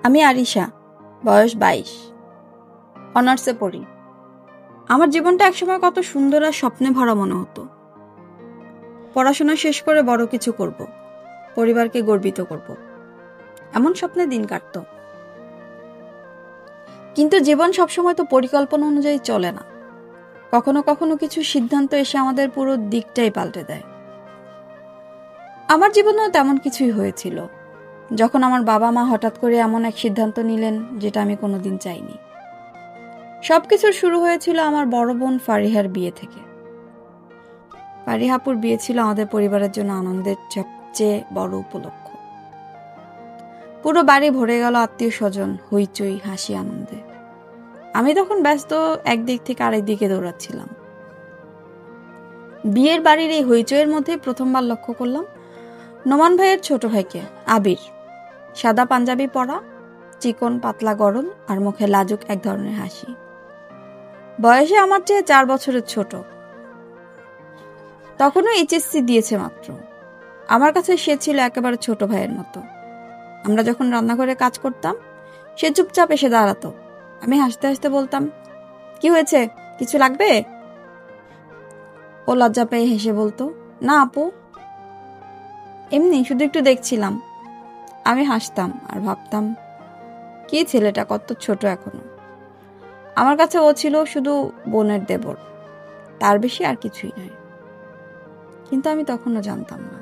আমি আরিশা, বয়স 22, অনার্সে পড়ি। আমার জীবনটা একসময় কত সুন্দর আর স্বপ্নে ভরা মনে হতো। পড়াশোনা শেষ করে বড় কিছু করব, পরিবারকে গর্বিত করব, এমন স্বপ্নে দিন কাটত। কিন্তু জীবন সবসময় তো পরিকল্পনা অনুযায়ী চলে না। কখনো কখনো কিছু সিদ্ধান্ত এসে আমাদের পুরো দিকটাই পাল্টে দেয়। আমার জীবনেও তেমন কিছুই হয়েছিল, যখন আমার বাবা মা হঠাৎ করে এমন এক সিদ্ধান্ত নিলেন যেটা আমি কোনোদিন চাইনি। সবকিছুর শুরু হয়েছিল আমার বড় বোন ফারিহার বিয়ে থেকে। ফারিহাপুর বিয়ে ছিল আমাদের পরিবারের জন্য আনন্দের সবচেয়ে বড় উপলক্ষ। পুরো বাড়ি ভরে গেল আত্মীয় স্বজন, হইচই, হাসি, আনন্দে। আমি তখন ব্যস্ত একদিক থেকে আরেক দিকে দৌড়াচ্ছিলাম। বিয়ের বাড়ির এই হইচইয়ের মধ্যে প্রথমবার লক্ষ্য করলাম নোমান ভাইয়ের ছোট ভাইকে, আবির। সাদা পাঞ্জাবি পরা, চিকন পাতলা গরম আর মুখে লাজুক এক ধরনের হাসি। বয়সে আমার চেয়ে 4 বছরের ছোট। তখনও এইচএসসি দিয়েছে মাত্র। আমার কাছে সে ছিল একেবারে ছোট ভাইয়ের মতো। আমরা যখন রান্নাঘরে কাজ করতাম, সে চুপচাপ এসে দাঁড়াতো। আমি হাসতে হাসতে বলতাম, কি হয়েছে, কিছু লাগবে? ও লজ্জা পেয়ে হেসে বলতো, না আপু, এমনি শুধু একটু দেখছিলাম। আমি হাসতাম আর ভাবতাম, কি ছেলেটা কত ছোট এখনো। আমার কাছে ও ছিল শুধু বোনের দেবর, তার বেশি আর কিছুই নয়। কিন্তু আমি তখনও জানতাম না,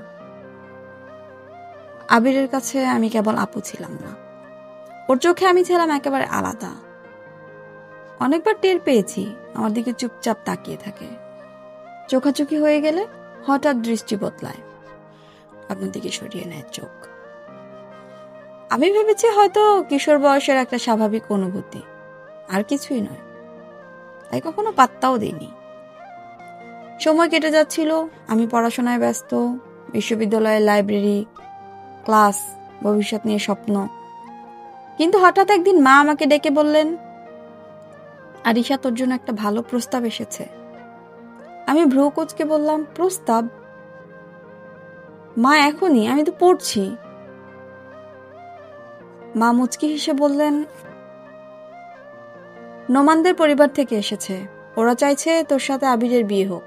আবিরের কাছে আমি কেবল আপু ছিলাম না, ওর চোখে আমি ছিলাম একেবারে আলাদা। অনেকবার টের পেয়েছি আমার দিকে চুপচাপ তাকিয়ে থাকে। চোখাচোখি হয়ে গেলে হঠাৎ দৃষ্টি বদলায়, আপনার দিকে সরিয়ে নেয় চোখ। আমি ভেবেছি হয়তো কিশোর বয়সের একটা স্বাভাবিক অনুভূতি, আর কিছুই নয়। তাই কখনো পাত্তাও দিইনি। সময় কেটে যাচ্ছিল, আমি পড়াশোনায় ব্যস্ত, বিশ্ববিদ্যালয়ের লাইব্রেরি, ক্লাস, ভবিষ্যৎ নিয়ে স্বপ্ন। কিন্তু হঠাৎ একদিন মা আমাকে ডেকে বললেন, আরিশা, তোর জন্য একটা ভালো প্রস্তাব এসেছে। আমি ভ্রু কুঁচকে বললাম, প্রস্তাব? মা, এখনই? আমি তো পড়ছি। মা মুচকি হেসে বললেন, নোমানদের পরিবার থেকে এসেছে, ওরা চাইছে তোর সাথে আবিরের বিয়ে হোক।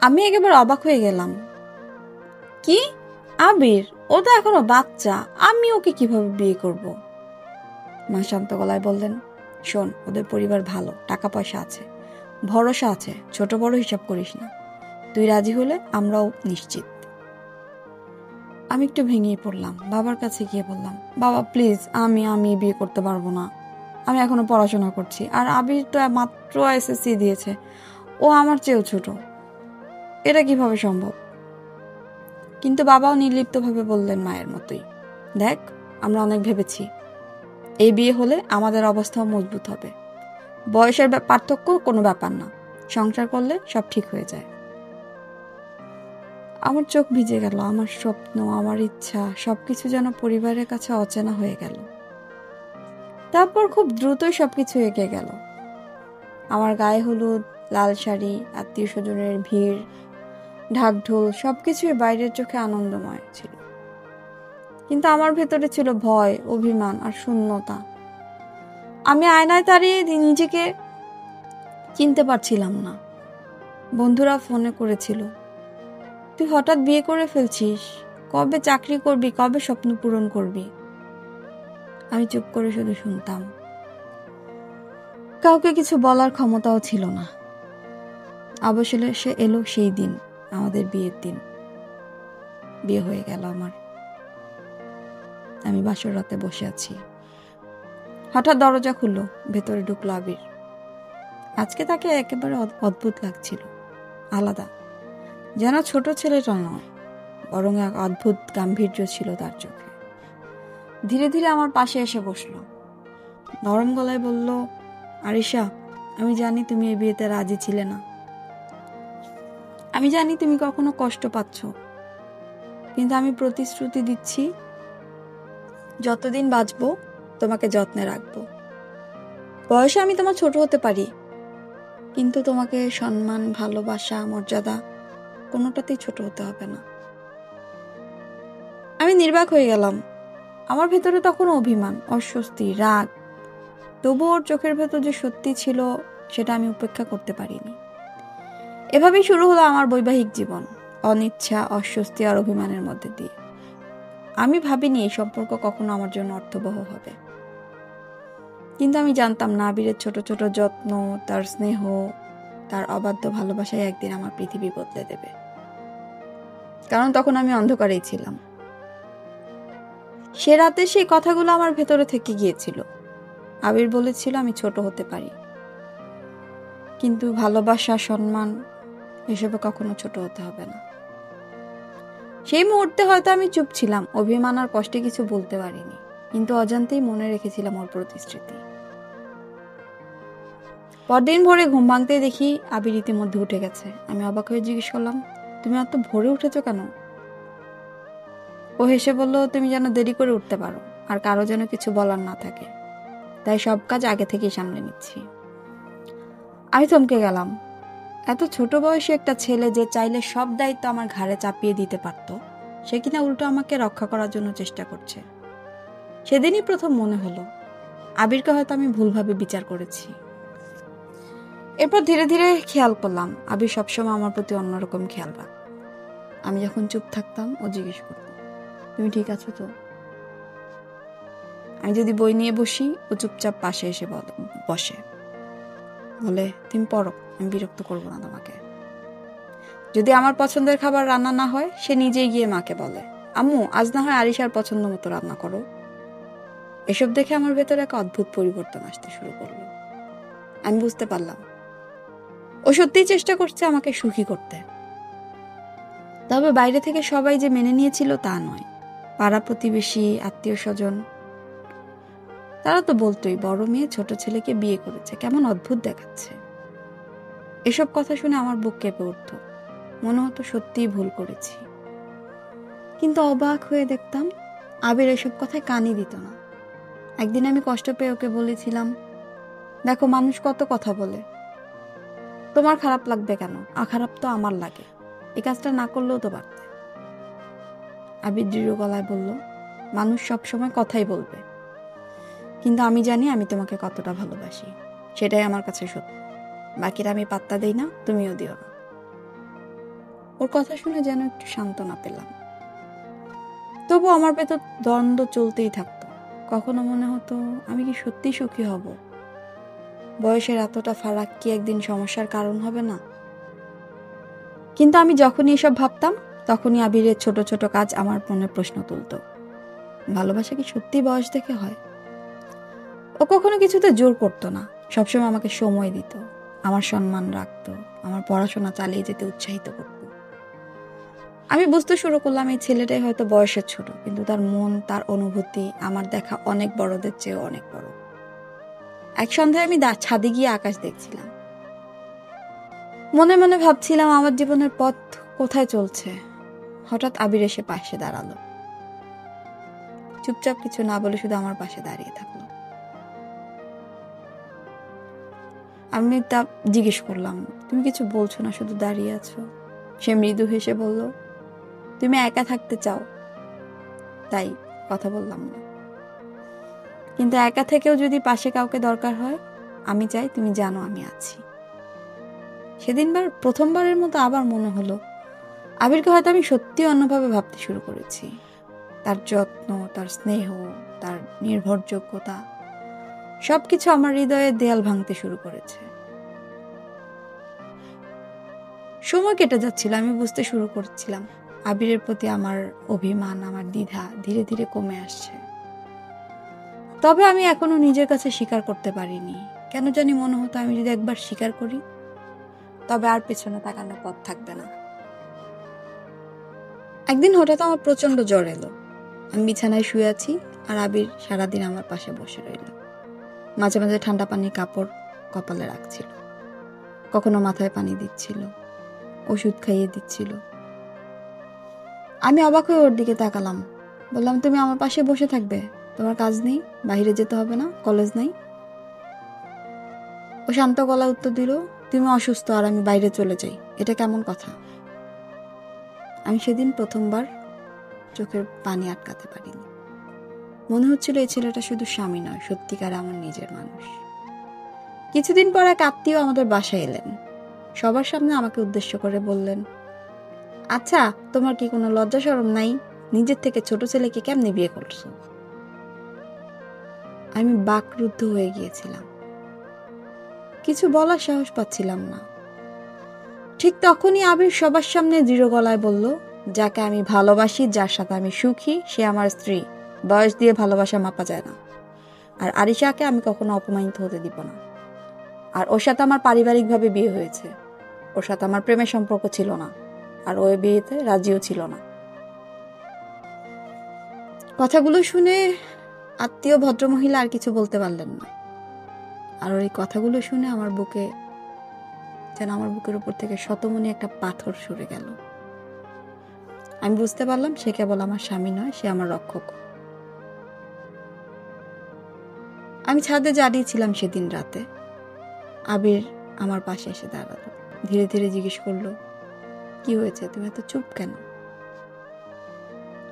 আমি একেবারে অবাক হয়ে গেলাম। কি? আবির? ও তো এখনো বাচ্চা, আমি ওকে কিভাবে বিয়ে করব? মা শান্ত গলায় বললেন, শোন, ওদের পরিবার ভালো, টাকা পয়সা আছে, ভরসা আছে, ছোট বড় হিসাব করিস না। তুই রাজি হলে আমরাও নিশ্চিত। আমি একটু ভেঙেই পড়লাম। বাবার কাছে গিয়ে বললাম, বাবা প্লিজ, আমি বিয়ে করতে পারবো না। আমি এখনো পড়াশোনা করছি, আর আবির তো মাত্র এসএসসি দিয়েছে, ও আমার চেয়েও ছোট, এটা কিভাবে সম্ভব? কিন্তু বাবাও নির্লিপ্তভাবে বললেন মায়ের মতোই, দেখ, আমরা অনেক ভেবেছি, এই বিয়ে হলে আমাদের অবস্থাও মজবুত হবে। বয়সের পার্থক্য কোনো ব্যাপার না, সংসার করলে সব ঠিক হয়ে যায়। আমার চোখ ভিজে গেল। আমার স্বপ্ন, আমার ইচ্ছা, সবকিছু যেন পরিবারের কাছে অচেনা হয়ে গেল। তারপর খুব দ্রুতই সবকিছু এগিয়ে গেল। আমার গায়ে হলুদ, লাল শাড়ি, আত্মীয় স্বজনের ভিড়, ঢাকঢোল, সবকিছুই বাইরের চোখে আনন্দময় ছিল, কিন্তু আমার ভেতরে ছিল ভয়, অভিমান আর শূন্যতা। আমি আয়নায় দাঁড়িয়ে নিজেকে চিনতে পারছিলাম না। বন্ধুরা ফোনে করেছিল, তুই হঠাৎ বিয়ে করে ফেলছিস, কবে চাকরি করবি, কবে স্বপ্ন পূরণ করবি? আমি চুপ করে শুধু শুনতাম। কাউকে কিছু বলার ক্ষমতাও ছিল না। অবশেষে এলো সেই দিন, আমাদের বিয়ের দিন। বিয়ে হয়ে গেল আমার। আমি বাসর রাতে বসে আছি, হঠাৎ দরজা খুললো, ভেতরে ঢুকলো আবির। আজকে তাকে একেবারে অদ্ভুত লাগছিল, আলাদা, যেন ছোট ছেলেটা নয়, বরং এক অদ্ভুত গাম্ভীর্য ছিল তার চোখে। ধীরে ধীরে আমার পাশে এসে বসলো, নরম গলায় বলল, আরিশা, আমি জানি তুমি এই বিয়েতে রাজি ছিলে না, আমি জানি তুমি কখনো কষ্ট পাচ্ছ, কিন্তু আমি প্রতিশ্রুতি দিচ্ছি, যতদিন বাঁচবো তোমাকে যত্নে রাখবো। বয়সে আমি তোমার ছোট হতে পারি, কিন্তু তোমাকে সম্মান, ভালোবাসা, মর্যাদা কোনোটাতেই ছোট হতে হবে না। আমি নির্বাক হয়ে গেলাম। আমার ভেতরে তখন অভিমান, অস্বস্তি, রাগ। তবুও ওর চোখের ভেতর যে সত্যি ছিল সেটা আমি উপেক্ষা করতে পারিনি। এভাবেই শুরু হলো আমার বৈবাহিক জীবন, অনিচ্ছা, অস্বস্তি আর অভিমানের মধ্যে দিয়ে। আমি ভাবিনি এই সম্পর্ক কখনো আমার জন্য অর্থবহ হবে, কিন্তু আমি জানতাম না আবিরের ছোট ছোট যত্ন, তার স্নেহ, তার অবাধ্য ভালোবাসায় একদিন আমার পৃথিবী বদলে দেবে। কারণ তখন আমি অন্ধকারেই ছিলাম। সে রাতে সেই কথাগুলো আমার ভেতরে থেকে গিয়েছিল। আবির বলেছিল আমি ছোট হতে পারি, কিন্তু ভালোবাসা, সম্মান এসবে কখনো ছোট হতে হবে না। সেই মুহূর্তে হয়তো আমি চুপ ছিলাম, অভিমান আর কষ্টে কিছু বলতে পারিনি, কিন্তু অজান্তেই মনে রেখেছিলাম ওর প্রতিশ্রুতি। পরদিন ভোরে ঘুম ভাঙতেই দেখি আবির ইতিমধ্যে উঠে গেছে। আমি অবাক হয়ে জিজ্ঞেস করলাম, তুমি এত ভোরে উঠেছো কেন? ও হেসে বলল, তুমি যেন দেরি করে উঠতে পারো আর কারো যেন কিছু বলার না থাকে, তাই সব কাজ আগে থেকেই সামলে নিচ্ছি। আমি থমকে গেলাম। এত ছোট বয়সী একটা ছেলে যে চাইলে সব দায়িত্ব আমার ঘাড়ে চাপিয়ে দিতে পারত, সে কিনা উল্টো আমাকে রক্ষা করার জন্য চেষ্টা করছে। সেদিনই প্রথম মনে হলো আবিরকে হয়তো আমি ভুলভাবে বিচার করেছি। এরপর ধীরে ধীরে খেয়াল করলাম আবির সবসময় আমার প্রতি অন্যরকম খেয়াল রাখ। আমি যখন চুপ থাকতাম ও জিজ্ঞেস করত, তুমি ঠিক আছো তো? আমি যদি বই নিয়ে বসি ও চুপচাপ পাশে এসে বসে, বলে তুমি পড়ো, আমি বিরক্ত করবো না তোমাকে। যদি আমার পছন্দের খাবার রান্না না হয়, সে নিজেই গিয়ে মাকে বলে, আম্মু আজ না হয় আরিশার পছন্দ মতো রান্না করো। এসব দেখে আমার ভেতরে এক অদ্ভুত পরিবর্তন আসতে শুরু করলো। আমি বুঝতে পারলাম ও সত্যিই চেষ্টা করছে আমাকে সুখী করতে। তবে বাইরে থেকে সবাই যে মেনে নিয়েছিল তা নয়। পাড়া প্রতিবেশী, আত্মীয় স্বজন, তারা তো বলতোই বড় মেয়ে ছোট ছেলেকে বিয়ে করেছে, কেমন অদ্ভুত দেখাচ্ছে। এসব কথা শুনে আমার বুক কেঁপে উঠত, মনে হতো সত্যিই ভুল করেছি। কিন্তু অবাক হয়ে দেখতাম আবির এসব কথায় কানই দিত না। একদিন আমি কষ্ট পেয়ে ওকে বলেছিলাম, দেখো মানুষ কত কথা বলে, তোমার খারাপ লাগবে কেন? খারাপ তো আমার লাগে, এই কাজটা না করলেও তো পারতে। আবির দৃঢ় গলায় বলল, মানুষ সবসময় কথাই বলবে, কিন্তু আমি জানি আমি তোমাকে কতটা ভালোবাসি, সেটাই আমার কাছে সত্য। বাকিরা আমি পাত্তা দেই না, তুমিও দিও না। ওর কথা শুনে যেন একটু সান্ত্বনা পেলাম। তবু আমার ভেতর দ্বন্দ্ব চলতেই থাকতো। কখনো মনে হতো আমি কি সত্যি সুখী হব? বয়সের এতটা ফারাক কি একদিন সমস্যার কারণ হবে না? কিন্তু আমি যখনই এসব ভাবতাম, তখনই আবিরের ছোট ছোট কাজ আমার মনে প্রশ্ন তুলত। ভালোবাসা কি সত্যি বয়স দেখে হয়? ও কখনো কিছুতে জোর করতো না, সবসময় আমাকে সময় দিত, আমার সম্মান রাখতো, আমার পড়াশোনা চালিয়ে যেতে উৎসাহিত করত। আমি বুঝতে শুরু করলাম এই ছেলেটাই হয়তো বয়সের ছোট, কিন্তু তার মন, তার অনুভূতি আমার দেখা অনেক বড়দের চেয়ে অনেক বড়। এক সন্ধ্যায় আমি ছাদে গিয়ে আকাশ দেখছিলাম, মনে মনে ভাবছিলাম আমার জীবনের পথ কোথায় চলছে। হঠাৎ আবির এসে পাশে দাঁড়ালো, চুপচাপ কিছু না বলে শুধু আমার পাশে দাঁড়িয়ে থাকলো। আমি তা জিজ্ঞেস করলাম, তুমি কিছু বলছো না, শুধু দাঁড়িয়ে আছো? সে মৃদু হেসে বলল, তুমি একা থাকতে চাও, তাই কথা বললাম না, কিন্তু একা থেকেও যদি পাশে কাউকে দরকার হয়, আমি চাই তুমি জানো আমি আছি। প্রথমবারের মতো আবার মনে হলো আবিরকে হয়তো আমি সত্যি অন্যভাবে ভাবতে শুরু করেছি। তার যত্ন, তার স্নেহ, তার নির্ভরযোগ্যতা, সবকিছু আমার হৃদয়ে দেয়াল ভাঙতে শুরু করেছে। সময় কেটে যাচ্ছিল, আমি বুঝতে শুরু করছিলাম আবিরের প্রতি আমার অভিমান, আমার দ্বিধা ধীরে ধীরে কমে আসছে। তবে আমি এখনো নিজের কাছে স্বীকার করতে পারিনি। কেন জানি মনে হতো আমি যদি একবার স্বীকার করি, তবে আর পেছনে তাকানোর পথ থাকবে না। একদিন হঠাৎ আমার প্রচন্ড জ্বর এলো। আমি বিছানায় শুয়ে আছি আর আবির সারাদিন আমার পাশে বসে রইল। মাঝে মাঝে ঠান্ডা পানির কাপড় কপালে রাখছিল, কখনো মাথায় পানি দিচ্ছিল, ওষুধ খাইয়ে দিচ্ছিল। আমি অবাক হয়ে ওর দিকে তাকালাম, বললাম, তুমি আমার পাশে বসে থাকবে? তোমার কাজ নেই, বাইরে যেতে হবে না, কলেজ নাই? ও শান্ত গলায় উত্তর দিল, তুমি অসুস্থ আর আমি বাইরে চলে যাই, এটা কেমন কথা? আমি সেদিন প্রথমবার চোখের পানি আটকাতে পারিনি। মনে হচ্ছিল এই ছেলেটা শুধু স্বামী নয়, সত্যিকার আমার নিজের মানুষ। কিছুদিন পর এক আত্মীয় আমাদের বাসায় এলেন। সবার সামনে আমাকে উদ্দেশ্য করে বললেন, আচ্ছা, তোমার কি কোনো লজ্জা শরম নাই? নিজের থেকে ছোট ছেলেকে কেমনে বিয়ে করছো? আমি বাকরুদ্ধ হয়ে গিয়েছিলাম, কিছু বলার সাহস পাচ্ছিলাম না। ঠিক তখনই আবির সবার সামনে দৃঢ় গলায় বলল, যাকে আমি ভালোবাসি, যার সাথে আমি সুখী, সে আমার স্ত্রী। বয়স দিয়ে ভালোবাসা মাপা যায় না। আর আরিশাকে আমি কখনো অপমানিত হতে দিব না। আর ওর সাথে আমার পারিবারিকভাবে বিয়ে হয়েছে। ওর সাথে আমার প্রেমের সম্পর্ক ছিল না, আর ওই বিয়েতে রাজিও ছিল না। কথাগুলো শুনে আত্মীয় ভদ্রমহিলা আর কিছু বলতে পারলেন না। আর ওই কথাগুলো শুনে আমার বুকের উপর থেকে শতমনি একটা পাথর সরে গেল। আমি বুঝতে পারলাম সে কেবল আমার স্বামী নয়, সে আমার রক্ষক। আমি ছাদে দাঁড়িয়েছিলাম সেদিন রাতে। আবির আমার পাশে এসে দাঁড়ালো, ধীরে ধীরে জিজ্ঞেস করলো, কি হয়েছে, তুমি এত চুপ কেন?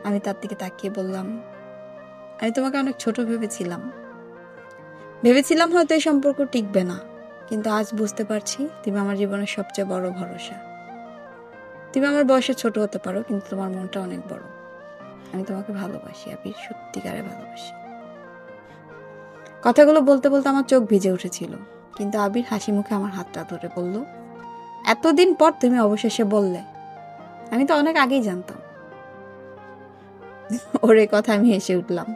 আমি তার দিকে তাকিয়ে বললাম, আমি তোমাকে অনেক ছোট ভেবেছিলাম হয়তো এই সম্পর্ক টিকবে না, কিন্তু আজ বুঝতে পারছি তুমি আমার জীবনের সবচেয়ে বড় ভরসা। তুমি আমার বয়সে ছোট হতে পারো, কিন্তু তোমার মনটা অনেক বড়। আমি তোমাকে ভালোবাসি আবির, সত্যিকারে ভালোবাসি। কথাগুলো বলতে বলতে আমার চোখ ভিজে উঠেছিল, কিন্তু আবির হাসি মুখে আমার হাতটা ধরে বলল, এতদিন পর তুমি অবশেষে বললে। আমি তো অনেক আগেই জানতাম। ওর এই কথা আমি হেসে উঠলাম।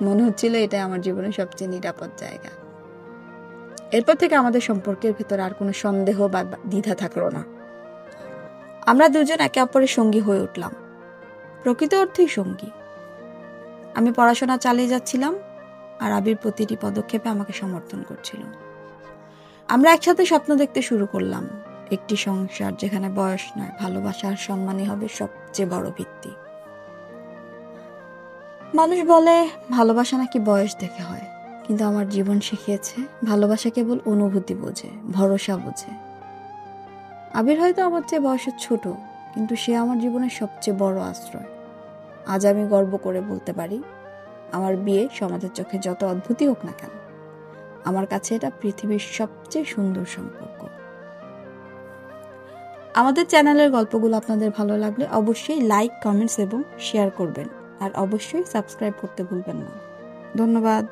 মনে হচ্ছিল এটাই আমার জীবনের সবচেয়ে নিরাপদ জায়গা। এরপর থেকে আমাদের সম্পর্কের ভেতর আর কোনো সন্দেহ বা দ্বিধা থাকলো না। আমরা দুজন একে অপরের সঙ্গী হয়ে উঠলাম, প্রকৃত অর্থেই সঙ্গী। আমি পড়াশোনা চালিয়ে যাচ্ছিলাম, আর আবির প্রতিটি পদক্ষেপে আমাকে সমর্থন করছিল। আমরা একসাথে স্বপ্ন দেখতে শুরু করলাম, একটি সংসার যেখানে বয়স নয়, ভালোবাসা আর সম্মানই হবে সবচেয়ে বড় ভিত্তি। মানুষ বলে ভালোবাসা নাকি বয়স দেখে হয়, কিন্তু আমার জীবন শিখিয়েছে ভালোবাসা কেবল অনুভূতি বোঝে, ভরসা বোঝে। আবির হয়তো আমার চেয়ে বয়সে ছোট, কিন্তু সে আমার জীবনের সবচেয়ে বড় আশ্রয়। আজ আমি গর্ব করে বলতে পারি, আমার বিয়ে সমাজের চোখে যত অদ্ভুতই হোক না কেন, আমার কাছে এটা পৃথিবীর সবচেয়ে সুন্দর সম্পর্ক। আমাদের চ্যানেলের গল্পগুলো আপনাদের ভালো লাগলে অবশ্যই লাইক, কমেন্টস এবং শেয়ার করবেন, আর অবশ্যই সাবস্ক্রাইব করতে ভুলবেন না। ধন্যবাদ।